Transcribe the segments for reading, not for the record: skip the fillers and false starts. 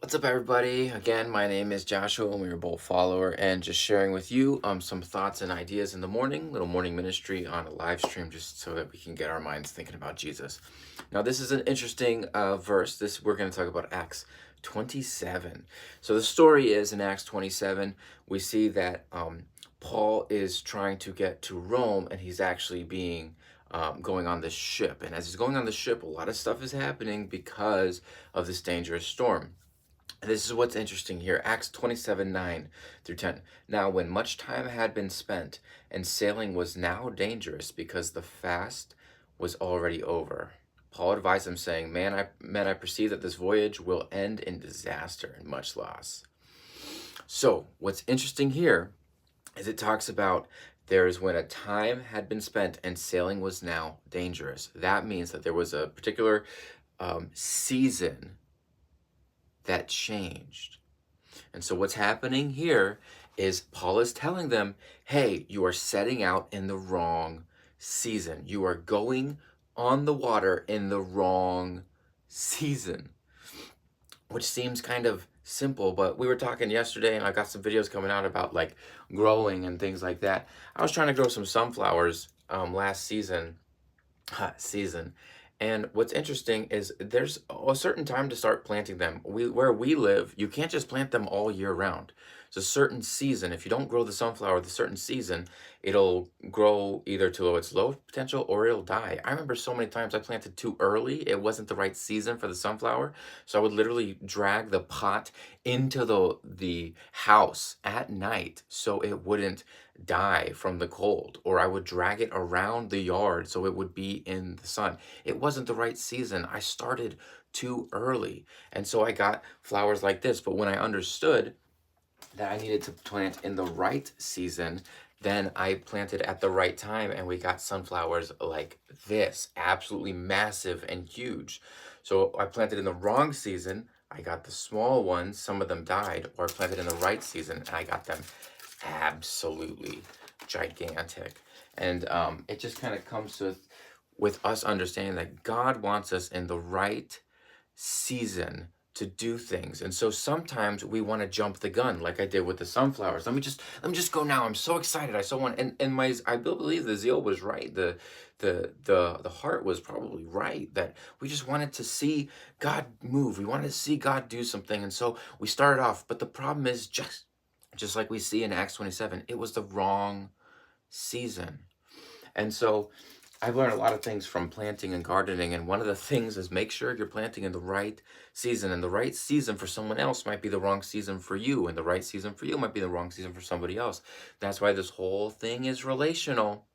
What's up, everybody? Again, my name is Joshua, and we're both follower, and just sharing with you some thoughts and ideas in the morning, little morning ministry on a live stream, just so that we can get our minds thinking about Jesus. Now, this is an interesting verse. We're going to talk about Acts 27. So the story is in Acts 27, we see that Paul is trying to get to Rome, and he's actually being going on this ship. And as he's going on the ship, a lot of stuff is happening because of this dangerous storm. This is what's interesting here. Acts 27 9 through 10. Now, when much time had been spent, and sailing was now dangerous because the fast was already over, Paul advised them, saying, I perceive that this voyage will end in disaster and much loss. So, what's interesting here is it talks about there's when a time had been spent and sailing was now dangerous. That means that there was a particular season that changed. And so what's happening here is Paul is telling them, hey, you are setting out in the wrong season. You are going on the water in the wrong season, which seems kind of simple, but we were talking yesterday and I got some videos coming out about like growing and things like that. I was trying to grow some sunflowers last season, and what's interesting is there's a certain time to start planting them. Where we live, you can't just plant them all year round. It's a certain season. If you don't grow the sunflower at a certain season, it'll grow either to its low potential or it'll die. I remember so many times I planted too early. It wasn't the right season for the sunflower. So I would literally drag the pot into the house at night so it wouldn't die from the cold, or I would drag it around the yard so it would be in the sun. It wasn't the right season. I started too early. And so I got flowers like this. But when I understood that I needed to plant in the right season, then I planted at the right time and we got sunflowers like this, absolutely massive and huge. So I planted in the wrong season, I got the small ones, some of them died, or I planted in the right season and I got them absolutely gigantic. And it just kind of comes with us understanding that God wants us in the right season to do things. And so sometimes we want to jump the gun like I did with the sunflowers. Let me just go now. I'm so excited. I so want, and my I believe the zeal was right. The heart was probably right, that we just wanted to see God move. We wanted to see God do something. And so we started off, but the problem is just like we see in Acts 27, it was the wrong season. And so I've learned a lot of things from planting and gardening, and one of the things is make sure you're planting in the right season. And the right season for someone else might be the wrong season for you, and the right season for you might be the wrong season for somebody else. That's why this whole thing is relational.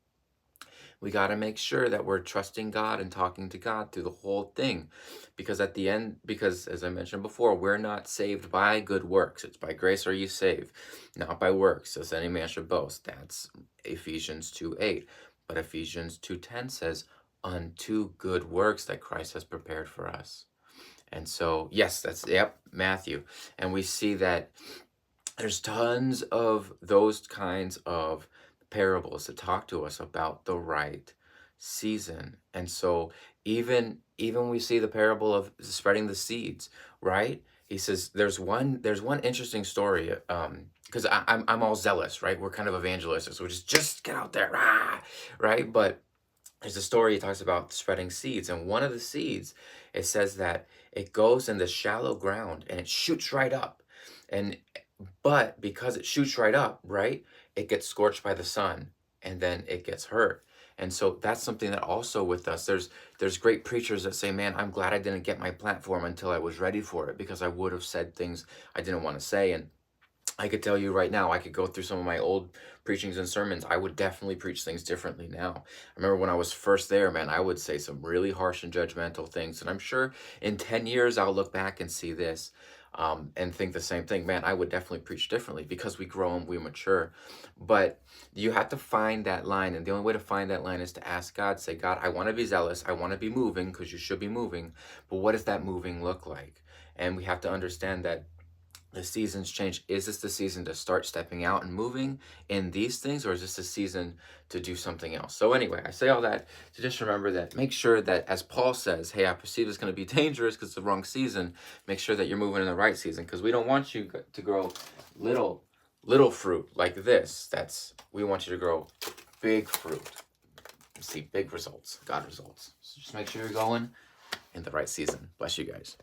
We got to make sure that we're trusting God and talking to God through the whole thing. Because at the end, because as I mentioned before, we're not saved by good works. It's by grace are you saved, not by works, as any man should boast. That's Ephesians 2:8. But Ephesians 2:10 says, unto good works that Christ has prepared for us. And so, yes, Matthew. And we see that there's tons of those kinds of parables that talk to us about the right season. And so even we see the parable of spreading the seeds, right? He says there's one interesting story, because I'm all zealous, right? We're kind of evangelists, so we just get out there, right? But there's a story he talks about spreading seeds, and one of the seeds, it says that it goes in the shallow ground and it shoots right up. And but because it shoots right up, right, it gets scorched by the sun and then it gets hurt. And so that's something that also with us, there's great preachers that say, man, I'm glad I didn't get my platform until I was ready for it, because I would have said things I didn't want to say. And I could tell you right now, I could go through some of my old preachings and sermons. I would definitely preach things differently now. I remember when I was first there, man, I would say some really harsh and judgmental things. And I'm sure in 10 years, I'll look back and see this and think the same thing. Man, I would definitely preach differently because we grow and we mature. But you have to find that line. And the only way to find that line is to ask God, say, God, I want to be zealous. I want to be moving, because you should be moving. But what does that moving look like? And we have to understand that the seasons change. Is this the season to start stepping out and moving in these things, or is this the season to do something else? So anyway, I say all that to just remember that, make sure that, as Paul says, hey, I perceive it's going to be dangerous because it's the wrong season. Make sure that you're moving in the right season, because we don't want you to grow little fruit like this. We want you to grow big fruit, see big results, God results. So just make sure you're going in the right season. Bless you guys.